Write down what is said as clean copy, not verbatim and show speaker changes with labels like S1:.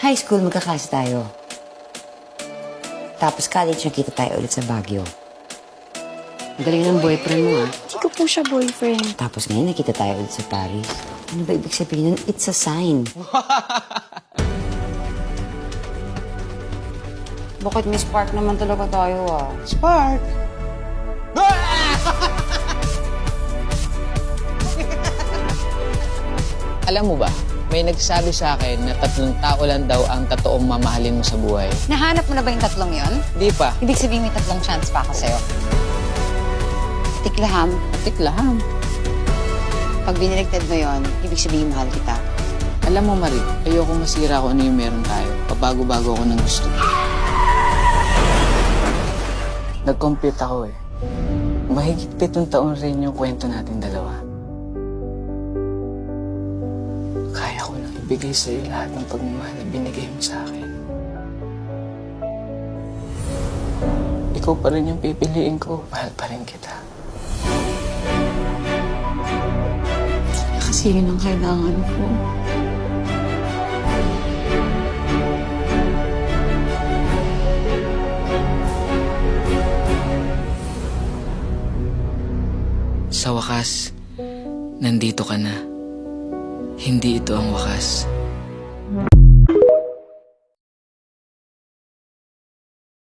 S1: High school, magkaklase tayo. Tapos college, nakita tayo ulit sa Baguio. Ang galing ng boyfriend mo, ah.
S2: Hindi ko po siya boyfriend.
S1: Tapos ngayon, nakita tayo ulit sa Paris. Ano ba ibig sabihin nun? It's a sign.
S2: Bakit may spark naman talaga tayo, ah?
S3: Spark! Alam mo ba, may nagsabi sa akin na 3 tao lang daw ang totoong mamahalin mo sa buhay.
S2: Nahanap mo na ba yung 3 yon?
S3: Di pa.
S2: Ibig sabihin may 3 chance pa ako sa'yo. Tiklaham,
S3: Tiklaham.
S2: pag biniligtad mo yon, ibig sabihin mahal kita.
S3: Alam mo, Marie, ayoko masira kung ano yung meron tayo. Pabago-bago ako ng gusto. Nag-compute ako eh. Mahigit 7 taon rin yung kwento natin dalawa. Kaya ko lang ibigay sa'yo lahat ng pagmamahal na binigay mo sa akin. Ikaw pa rin yung pipiliin ko. Mahal pa rin kita.
S2: Kasi yun ang kailangan ko.
S3: Sa wakas, nandito ka na. Hindi ito ang wakas.